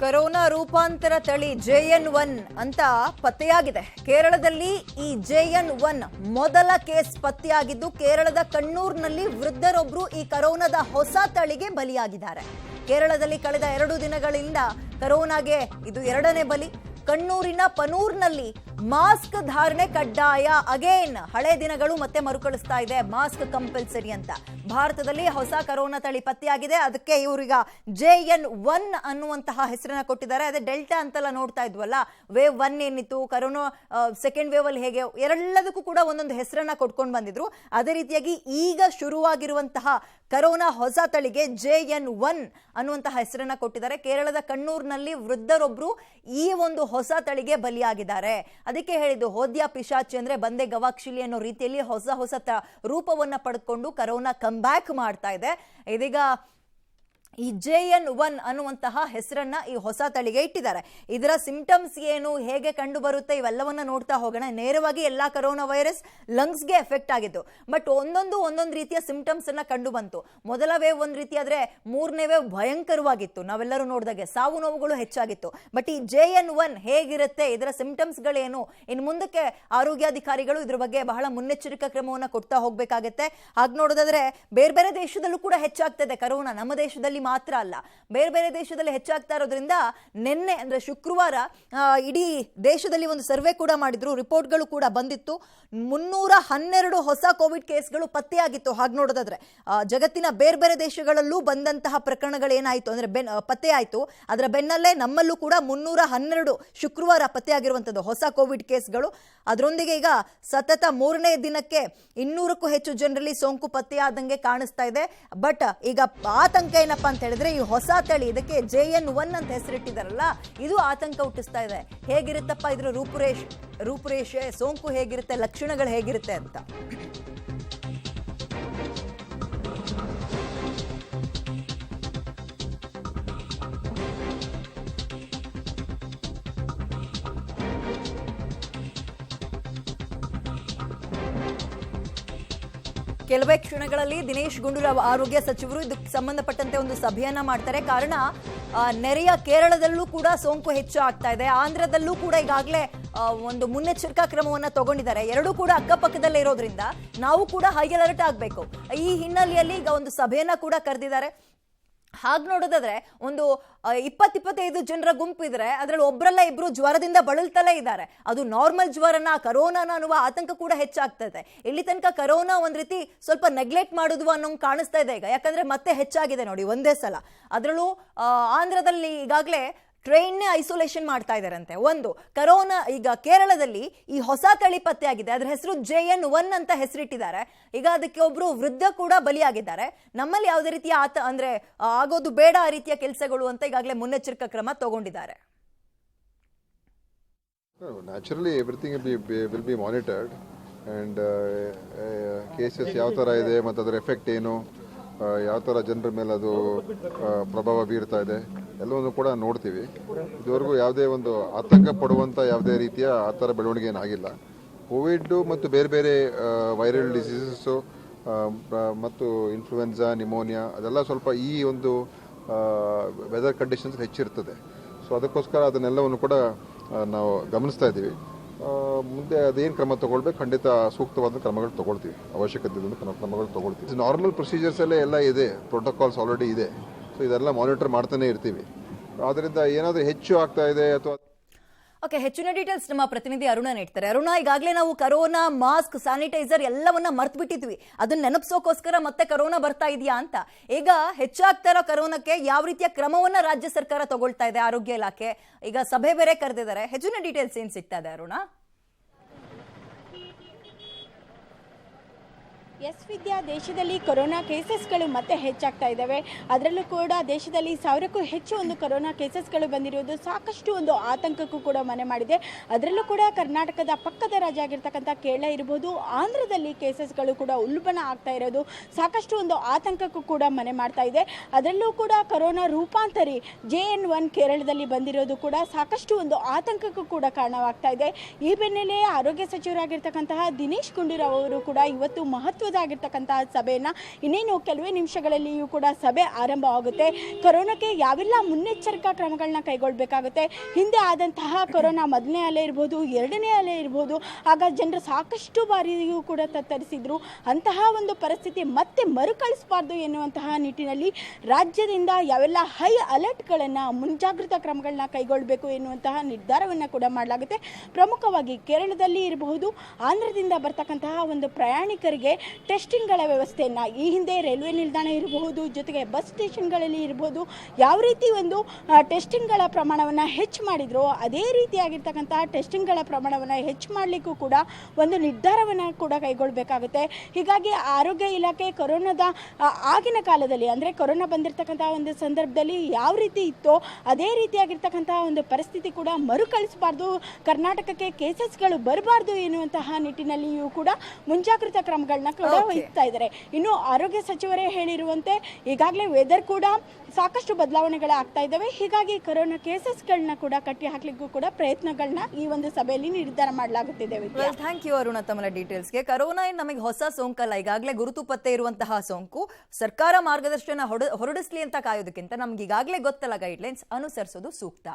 Corona ರೂಪಾಂತರ ತಳಿ JN1 ಅಂತ ಪತ್ತೆಯಾಗಿದೆ. ಕೇರಳದಲ್ಲಿ ಈ JN1 ಮೊದಲ ಕೇಸ್ ಪತ್ತೆಯಾಗಿದ್ದು ಕೇರಳದ ಕಣ್ಣೂರಿನಲ್ಲಿ ವೃದ್ಧರೊಬ್ಬರು ಈ ಕೊರೋನಾದ ಹೊಸ ತಳಿಗೆ ಬಲಿಯಾಗಿದ್ದಾರೆ. ಕೇರಳದಲ್ಲಿ ಕಳೆದ 2 ದಿನಗಳಿಂದ ಕೊರೋನಾಗೆ ಇದು 2ನೇ ಬಲಿ. ಕಣ್ಣೂರಿನ ಪನೂರ್ನಲ್ಲಿ ಮಾಸ್ಕ್ ಧಾರಣೆ ಕಡ್ಡಾಯ. ಅಗೇನ್ ಹಳೆ ದಿನಗಳು ಮತ್ತೆ ಮರುಕಳಿಸ್ತಾ ಇದೆ, ಮಾಸ್ಕ್ ಕಂಪಲ್ಸರಿ ಅಂತ. ಭಾರತದಲ್ಲಿ ಹೊಸ ಕೊರೋನಾ ತಳಿ ಪತ್ತೆಯಾಗಿದೆ. ಅದಕ್ಕೆ ಇವರೀಗ JN1 ಅನ್ನುವಂತಹ ಹೆಸರನ್ನ ಕೊಟ್ಟಿದ್ದಾರೆ. ಅದೇ ಡೆಲ್ಟಾ ಅಂತೆಲ್ಲ ನೋಡ್ತಾ ಇದ್ವಲ್ಲ, ವೇವ್ 1 ಏನಿತ್ತು, ಕೊರೋನಾ ಸೆಕೆಂಡ್ ವೇವ್ ಅಲ್ಲಿ ಹೇಗೆ ಎಲ್ಲದಕ್ಕೂ ಕೂಡ ಒಂದೊಂದು ಹೆಸರನ್ನ ಕೊಟ್ಕೊಂಡು ಬಂದಿದ್ರು. ಅದೇ ರೀತಿಯಾಗಿ ಈಗ ಶುರುವಾಗಿರುವಂತಹ ಕೊರೋನಾ ಹೊಸ ತಳಿಗೆ JN1 ಅನ್ನುವಂತಹ ಹೆಸರನ್ನ ಕೊಟ್ಟಿದ್ದಾರೆ. ಕೇರಳದ ಕಣ್ಣೂರಿನಲ್ಲಿ ವೃದ್ಧರೊಬ್ರು ಈ ಒಂದು ಹೊಸ ತಳಿಗೆ ಬಲಿಯಾಗಿದ್ದಾರೆ. ಅದಕ್ಕೆ ಹೇಳಿದ್ದು ಹೋದ್ಯಾ ಪಿಶಾಚಿ ಅಂದ್ರೆ ಬಂದೆ ಗವಾಕ್ಷಿಲಿ ಅನ್ನೋ ರೀತಿಯಲ್ಲಿ ಹೊಸ ರೂಪವನ್ನ ಪಡೆದುಕೊಂಡು ಕೊರೋನಾ ಕಮ್ ಬ್ಯಾಕ್ ಮಾಡ್ತಾ ಇದೆ. ಇದೀಗ ಈ JN1 ಅನ್ನುವಂತಹ ಹೆಸರನ್ನ ಈ ಹೊಸ ತಳಿಗೆ ಇಟ್ಟಿದ್ದಾರೆ. ಇದರ ಸಿಂಪ್ಟಮ್ಸ್ ಏನು, ಹೇಗೆ ಕಂಡು ಬರುತ್ತೆ, ಇವೆಲ್ಲವನ್ನ ನೋಡ್ತಾ ಹೋಗೋಣ. ನೇರವಾಗಿ ಎಲ್ಲಾ ಕೊರೋನಾ ವೈರಸ್ ಲಂಗ್ಸ್ಗೆ ಎಫೆಕ್ಟ್ ಆಗಿತ್ತು, ಬಟ್ ಒಂದೊಂದು ರೀತಿಯ ಸಿಂಪ್ಟಮ್ಸ್ ಅನ್ನ ಕಂಡು ಬಂತು. ಮೊದಲ ವೇವ್ ಒಂದ್ ರೀತಿ ಆದ್ರೆ 3ನೇ ವೇವ್ ಭಯಂಕರವಾಗಿತ್ತು. ನಾವೆಲ್ಲರೂ ನೋಡಿದಾಗೆ ಸಾವು ನೋವುಗಳು ಹೆಚ್ಚಾಗಿತ್ತು. ಬಟ್ ಈ JN1 ಹೇಗಿರುತ್ತೆ, ಇದರ ಸಿಂಪ್ಟಮ್ಸ್ ಗಳೇನು, ಇನ್ನು ಮುಂದಕ್ಕೆ ಆರೋಗ್ಯಾಧಿಕಾರಿಗಳು ಇದ್ರ ಬಗ್ಗೆ ಬಹಳ ಮುನ್ನೆಚ್ಚರಿಕಾ ಕ್ರಮವನ್ನ ಕೊಡ್ತಾ ಹೋಗ್ಬೇಕಾಗತ್ತೆ. ಹಾಗೆ ನೋಡೋದಾದ್ರೆ ಬೇರೆ ಬೇರೆ ದೇಶದಲ್ಲೂ ಕೂಡ ಹೆಚ್ಚಾಗ್ತದೆ ಕೊರೋನಾ. ನಮ್ಮ ದೇಶದಲ್ಲಿ ಮಾತ್ರ ಅಲ್ಲ, ಬೇರೆ ಬೇರೆ ದೇಶದಲ್ಲಿ ಹೆಚ್ಚಾಗ್ತಾ ಇರೋದ್ರಿಂದ ನಿನ್ನೆ ಅಂದ್ರೆ ಶುಕ್ರವಾರ ಇಡೀ ದೇಶದಲ್ಲಿ ಒಂದು ಸರ್ವೆ ಕೂಡ ಮಾಡಿದ್ರು. ರಿಪೋರ್ಟ್ಗಳು ಕೂಡ ಬಂದಿತ್ತು. 312 ಹೊಸ ಕೋವಿಡ್ ಕೇಸ್ಗಳು ಪತ್ತೆಯಾಗಿತ್ತು. ಹಾಗೆ ನೋಡೋದಾದ್ರೆ ಜಗತ್ತಿನ ಬೇರೆ ಬೇರೆ ದೇಶಗಳಲ್ಲೂ ಬಂದಂತಹ ಪ್ರಕರಣಗಳು ಏನಾಯ್ತು ಅಂದ್ರೆ ಪತ್ತೆ ಆಯ್ತು. ಅದರ ಬೆನ್ನಲ್ಲೇ ನಮ್ಮಲ್ಲೂ ಕೂಡ 312 ಶುಕ್ರವಾರ ಪತ್ತೆಯಾಗಿರುವಂತದ್ದು ಹೊಸ ಕೋವಿಡ್ ಕೇಸ್ಗಳು. ಅದರೊಂದಿಗೆ ಈಗ ಸತತ 3ನೇ ದಿನಕ್ಕೆ 200ಕ್ಕೂ ಹೆಚ್ಚು ಜನರಲ್ಲಿ ಸೋಂಕು ಪತ್ತೆಯಾದಂಗೆ ಕಾಣಿಸ್ತಾ ಇದೆ. ಬಟ್ ಈಗ ಆತಂಕ ಏನಪ್ಪಾ ಅಂತ ಹೇಳಿದ್ರೆ, ಈ ಹೊಸ ತಳಿ ಇದಕ್ಕೆ JN1 ಅಂತ ಹೆಸರಿಟ್ಟಿದಾರಲ್ಲ, ಇದು ಆತಂಕ ಹುಟ್ಟಿಸ್ತಾ ಇದೆ. ಹೇಗಿರುತ್ತಪ್ಪ ಇದ್ರ ರೂಪುರೇಷೆ, ಸೋಂಕು ಹೇಗಿರುತ್ತೆ, ಲಕ್ಷಣಗಳು ಹೇಗಿರುತ್ತೆ ಅಂತ. ಕೆಲವೇ ಕ್ಷಣಗಳಲ್ಲಿ ದಿನೇಶ್ ಗುಂಡೂರಾವ್ ಆರೋಗ್ಯ ಸಚಿವರು ಇದಕ್ಕೆ ಸಂಬಂಧಪಟ್ಟಂತೆ ಒಂದು ಸಭೆಯನ್ನ ಮಾಡ್ತಾರೆ. ಕಾರಣ ನೆರೆಯ ಕೇರಳದಲ್ಲೂ ಕೂಡ ಸೋಂಕು ಹೆಚ್ಚು ಆಗ್ತಾ ಇದೆ. ಆಂಧ್ರದಲ್ಲೂ ಕೂಡ ಈಗಾಗಲೇ ಒಂದು ಮುನ್ನೆಚ್ಚರಿಕಾ ಕ್ರಮವನ್ನ ತಗೊಂಡಿದ್ದಾರೆ. ಎರಡೂ ಕೂಡ ಅಕ್ಕಪಕ್ಕದಲ್ಲೇ ಇರೋದ್ರಿಂದ ನಾವು ಕೂಡ ಹೈ ಅಲರ್ಟ್ ಆಗಬೇಕು. ಈ ಹಿನ್ನೆಲೆಯಲ್ಲಿ ಈಗ ಒಂದು ಸಭೆಯನ್ನ ಕೂಡ ಕರೆದಿದ್ದಾರೆ. ಹಾಗೆ ನೋಡೋದಾದ್ರೆ ಒಂದು 20-25 ಜನರ ಗುಂಪು ಇದ್ರೆ ಅದರಲ್ಲಿ ಒಬ್ಬರಲ್ಲ ಇಬ್ರು ಜ್ವರದಿಂದ ಬಳಲ್ತಲೇ ಇದ್ದಾರೆ. ಅದು ನಾರ್ಮಲ್ ಜ್ವರನ, ಕರೋನಾನ ಅನ್ನುವ ಆತಂಕ ಕೂಡ ಹೆಚ್ಚಾಗ್ತದೆ. ಇಲ್ಲಿ ತನಕ ಕರೋನಾ ಒಂದ್ ರೀತಿ ಸ್ವಲ್ಪ ನೆಗ್ಲೆಕ್ಟ್ ಮಾಡುದು ಅನ್ನೋ ಕಾಣಿಸ್ತಾ ಇದೆ ಈಗ. ಯಾಕಂದ್ರೆ ಮತ್ತೆ ಹೆಚ್ಚಾಗಿದೆ ನೋಡಿ ಒಂದೇ ಸಲ. ಅದರಲ್ಲೂ ಆಂಧ್ರದಲ್ಲಿ ಈಗಾಗಲೇ ಟ್ರೈನ್ನೇ ಐಸೋಲೇಷನ್ ಮಾಡ್ತಾ ಇದ್ದಾರಂತೆ. ಒಂದು ಕರೋನಾ ಈಗ ಕೇರಳದಲ್ಲಿ ಈ ಹೊಸ ತಳಿ ಪತ್ತೆಯಾಗಿದೆ. ಅದರ ಹೆಸರು JN1 ಅಂತ ಹೆಸರಿಟ್ಟಿದ್ದಾರೆ. ಈಗ ಅದಕ್ಕೆ ಒಬ್ರು ವೃದ್ಧ ಕೂಡ ಬಲಿಯಾಗಿದ್ದಾರೆ. ನಮ್ಮಲ್ಲಿ ಯಾವುದೇ ರೀತಿಯ ಅಂದ್ರೆ ಆಗೋದು ಬೇಡ ಆ ರೀತಿಯ ಕೆಲಸಗಳು ಅಂತ ಈಗಾಗಲೇ ಮುನ್ನೆಚ್ಚರಿಕಾ ಕ್ರಮ ತಗೊಂಡಿದ್ದಾರೆ. Naturally everything will be monitored and cases ಯಾವ ಥರ ಇದೆ ಮತ್ತು ಅದರ ಎಫೆಕ್ಟ್ ಏನು, ಯಾವ ಥರ ಜನರ ಮೇಲೆ ಅದು ಪ್ರಭಾವ ಬೀರ್ತಾ ಇದೆ ಎಲ್ಲವನ್ನು ಕೂಡ ನೋಡ್ತೀವಿ. ಇದುವರೆಗೂ ಯಾವುದೇ ಒಂದು ಆತಂಕ ಪಡುವಂಥ ಯಾವುದೇ ರೀತಿಯ ಆ ಥರ ಬೆಳವಣಿಗೆ ಏನಾಗಿಲ್ಲ. ಕೋವಿಡ್ ಮತ್ತು ಬೇರೆ ಬೇರೆ ವೈರಲ್ ಡಿಸೀಸಸ್ಸು ಮತ್ತು ಇನ್ಫ್ಲೂಯೆನ್ಸಾ, ನಿಮೋನಿಯಾ ಅದೆಲ್ಲ ಸ್ವಲ್ಪ ಈ ಒಂದು ವೆದರ್ ಕಂಡೀಷನ್ಸ್ ಹೆಚ್ಚಿರ್ತದೆ. ಸೊ ಅದಕ್ಕೋಸ್ಕರ ಅದನ್ನೆಲ್ಲವನ್ನು ಕೂಡ ನಾವು ಗಮನಿಸ್ತಾ ಇದ್ದೀವಿ. ಮುಂದೆ ಅದೇನು ಕ್ರಮ ತಗೊಳ್ಬೇಕು, ಖಂಡಿತ ಸೂಕ್ತವಾದ ಕ್ರಮಗಳು ತಗೊಳ್ತೀವಿ, ಅವಶ್ಯಕತೆ ಕ್ರಮಗಳು ತಗೊಳ್ತೀವಿ. ನಾರ್ಮಲ್ ಪ್ರೊಸೀಜರ್ಸ್ ಎಲ್ಲ ಇದೆ, ಪ್ರೋಟೋಕಾಲ್ಸ್ ಆಲ್ರೆಡಿ ಇದೆ. ಸೊ ಇದೆಲ್ಲ ಮಾನಿಟರ್ ಮಾಡ್ತಾನೆ ಇರ್ತೀವಿ. ಆದ್ದರಿಂದ ಏನಾದರೂ ಹೆಚ್ಚು ಆಗ್ತಾ ಇದೆ ಅಥವಾ ಓಕೆ, ಹೆಚ್ಚಿನ ಡೀಟೇಲ್ಸ್ ನಮ್ಮ ಪ್ರತಿನಿಧಿ ಅರುಣ ನೀಡ್ತಾರೆ. ಅರುಣ, ಈಗಾಗಲೇ ನಾವು ಕರೋನಾ, ಮಾಸ್ಕ್, ಸ್ಯಾನಿಟೈಸರ್ ಎಲ್ಲವನ್ನ ಮರ್ತು ಬಿಟ್ಟಿದ್ವಿ. ಅದನ್ನ ನೆನಪಿಸೋಕೋಸ್ಕರ ಮತ್ತೆ ಕರೋನಾ ಬರ್ತಾ ಇದೆಯಾ ಅಂತ. ಈಗ ಹೆಚ್ಚಾಗ್ತಾ ಇರೋ ಕರೋನಾಕ್ಕೆ ಯಾವ ರೀತಿಯ ಕ್ರಮವನ್ನ ರಾಜ್ಯ ಸರ್ಕಾರ ತಗೊಳ್ತಾ ಇದೆ, ಆರೋಗ್ಯ ಇಲಾಖೆ ಈಗ ಸಭೆ ಬೇರೆ ಕರೆದಿದ್ದಾರೆ. ಹೆಚ್ಚಿನ ಡೀಟೇಲ್ಸ್ ಏನ್ ಸಿಗ್ತಾ ಇದೆ ಅರುಣ? ಎಸ್ ವಿದ್ಯಾ, ದೇಶದಲ್ಲಿ ಕೊರೋನಾ ಕೇಸಸ್ಗಳು ಮತ್ತೆ ಹೆಚ್ಚಾಗ್ತಾ ಇದ್ದಾವೆ. ಅದರಲ್ಲೂ ಕೂಡ ದೇಶದಲ್ಲಿ 1000ಕ್ಕೂ ಹೆಚ್ಚು ಒಂದು ಕೊರೋನಾ ಕೇಸಸ್ಗಳು ಬಂದಿರುವುದು ಸಾಕಷ್ಟು ಒಂದು ಆತಂಕಕ್ಕೂ ಕೂಡ ಮನೆ ಮಾಡಿದೆ. ಅದರಲ್ಲೂ ಕೂಡ ಕರ್ನಾಟಕದ ಪಕ್ಕದ ರಾಜ್ಯ ಆಗಿರ್ತಕ್ಕಂಥ ಕೇರಳ ಇರ್ಬೋದು, ಆಂಧ್ರದಲ್ಲಿ ಕೇಸಸ್ಗಳು ಕೂಡ ಉಲ್ಬಣ ಆಗ್ತಾ ಇರೋದು ಸಾಕಷ್ಟು ಒಂದು ಆತಂಕಕ್ಕೂ ಕೂಡ ಮನೆ ಮಾಡ್ತಾ ಇದೆ. ಅದರಲ್ಲೂ ಕೂಡ ಕೊರೋನಾ ರೂಪಾಂತರಿ JN1 ಕೇರಳದಲ್ಲಿ ಬಂದಿರೋದು ಕೂಡ ಸಾಕಷ್ಟು ಒಂದು ಆತಂಕಕ್ಕೂ ಕೂಡ ಕಾರಣವಾಗ್ತಾ ಇದೆ. ಈ ಬೆನ್ನಲ್ಲೇ ಆರೋಗ್ಯ ಸಚಿವರಾಗಿರ್ತಕ್ಕಂತಹ ದಿನೇಶ್ ಗುಂಡೂರಾವ್ ಅವರು ಕೂಡ ಇವತ್ತು ಮಹತ್ವದ ಮಹತ್ವದಾಗಿರ್ತಕ್ಕಂತಹ ಸಭೆಯನ್ನು ಇನ್ನೇನು ಕೆಲವೇ ನಿಮಿಷಗಳಲ್ಲಿಯೂ ಕೂಡ ಸಭೆ ಆರಂಭವಾಗುತ್ತೆ. ಕೊರೋನಾಕ್ಕೆ ಯಾವೆಲ್ಲ ಮುನ್ನೆಚ್ಚರಿಕಾ ಕ್ರಮಗಳನ್ನ ಕೈಗೊಳ್ಳಬೇಕಾಗುತ್ತೆ, ಹಿಂದೆ ಆದಂತಹ ಕೊರೋನಾ ಮೊದಲನೇ ಅಲೆ ಇರ್ಬೋದು, ಎರಡನೇ ಅಲೆ ಇರ್ಬೋದು, ಆಗ ಜನರು ಸಾಕಷ್ಟು ಬಾರಿಯೂ ಕೂಡ ತತ್ತರಿಸಿದ್ರು. ಅಂತಹ ಒಂದು ಪರಿಸ್ಥಿತಿ ಮತ್ತೆ ಮರುಕಳಿಸಬಾರ್ದು ಎನ್ನುವಂತಹ ನಿಟ್ಟಿನಲ್ಲಿ ರಾಜ್ಯದಿಂದ ಯಾವೆಲ್ಲ ಹೈ ಅಲರ್ಟ್ಗಳನ್ನು, ಮುಂಜಾಗ್ರತಾ ಕ್ರಮಗಳನ್ನ ಕೈಗೊಳ್ಳಬೇಕು ಎನ್ನುವಂತಹ ನಿರ್ಧಾರವನ್ನು ಕೂಡ ಮಾಡಲಾಗುತ್ತೆ. ಪ್ರಮುಖವಾಗಿ ಕೇರಳದಲ್ಲಿ ಇರಬಹುದು, ಆಂಧ್ರದಿಂದ ಬರ್ತಕ್ಕಂತಹ ಒಂದು ಪ್ರಯಾಣಿಕರಿಗೆ ಟೆಸ್ಟಿಂಗ್ಗಳ ವ್ಯವಸ್ಥೆಯನ್ನು ಈ ಹಿಂದೆ ರೈಲ್ವೆ ನಿಲ್ದಾಣ ಇರಬಹುದು, ಜೊತೆಗೆ ಬಸ್ ಸ್ಟೇಷನ್ಗಳಲ್ಲಿ ಇರಬಹುದು, ಯಾವ ರೀತಿ ಒಂದು ಟೆಸ್ಟಿಂಗ್ಗಳ ಪ್ರಮಾಣವನ್ನು ಹೆಚ್ಚು ಮಾಡಿದ್ರು ಅದೇ ರೀತಿಯಾಗಿರ್ತಕ್ಕಂತಹ ಟೆಸ್ಟಿಂಗ್ಗಳ ಪ್ರಮಾಣವನ್ನು ಹೆಚ್ಚು ಮಾಡಲಿಕ್ಕೂ ಕೂಡ ಒಂದು ನಿರ್ಧಾರವನ್ನು ಕೂಡ ಕೈಗೊಳ್ಳಬೇಕಾಗುತ್ತೆ. ಹೀಗಾಗಿ ಆರೋಗ್ಯ ಇಲಾಖೆ ಕೊರೋನಾದ ಆಗಿನ ಕಾಲದಲ್ಲಿ ಅಂದರೆ ಕೊರೋನಾ ಬಂದಿರತಕ್ಕಂತಹ ಒಂದು ಸಂದರ್ಭದಲ್ಲಿ ಯಾವ ರೀತಿ ಇತ್ತೋ ಅದೇ ರೀತಿಯಾಗಿರ್ತಕ್ಕಂತಹ ಒಂದು ಪರಿಸ್ಥಿತಿ ಕೂಡ ಮರುಕಳಿಸಬಾರ್ದು, ಕರ್ನಾಟಕಕ್ಕೆ ಕೇಸಸ್ಗಳು ಬರಬಾರ್ದು ಎನ್ನುವಂತಹ ನಿಟ್ಟಿನಲ್ಲಿಯೂ ಕೂಡ ಮುಂಜಾಗ್ರತಾ ಕ್ರಮಗಳನ್ನ ಕೂಡ ವಹಿಸ್ತಾ ಇದ್ದಾರೆ. ಇನ್ನು ಆರೋಗ್ಯ ಸಚಿವರೇ ಹೇಳಿರುವಂತೆ ಈಗಾಗಲೇ ವೆದರ್ ಕೂಡ ಸಾಕಷ್ಟು ಬದಲಾವಣೆಗಳಾಗ್ತಾ ಇದ್ದಾವೆ. ಹೀಗಾಗಿ ಕೊರೋನಾ ಕೇಸಸ್ಗಳನ್ನ ಕೂಡ ಕಟ್ಟಿ ಹಾಕ್ಲಿಕ್ಕೂ ಕೂಡ ಪ್ರಯತ್ನಗಳನ್ನ ಈ ಒಂದು ಸಭೆಯಲ್ಲಿ ನಿರ್ಧಾರ ಮಾಡಲಾಗುತ್ತಿದೆ. ಥ್ಯಾಂಕ್ ಯು ಅರುಣ ತಮ್ಮ ಡೀಟೇಲ್ಸ್ಗೆ. ಕೊರೋನಾ ನಮಗೆ ಹೊಸ ಸೋಂಕಲ್ಲ, ಈಗಾಗಲೇ ಗುರುತು ಪತ್ತೆ ಇರುವಂತಹ ಸೋಂಕು. ಸರ್ಕಾರ ಮಾರ್ಗದರ್ಶನ ಹೊರಡಿಸ್ಲಿ ಅಂತ ಕಾಯೋದಕ್ಕಿಂತ ನಮ್ಗೆ ಈಗಾಗಲೇ ಗೊತ್ತಲ್ಲ ಗೈಡ್ಲೈನ್ಸ್ ಅನುಸರಿಸೋದು ಸೂಕ್ತ.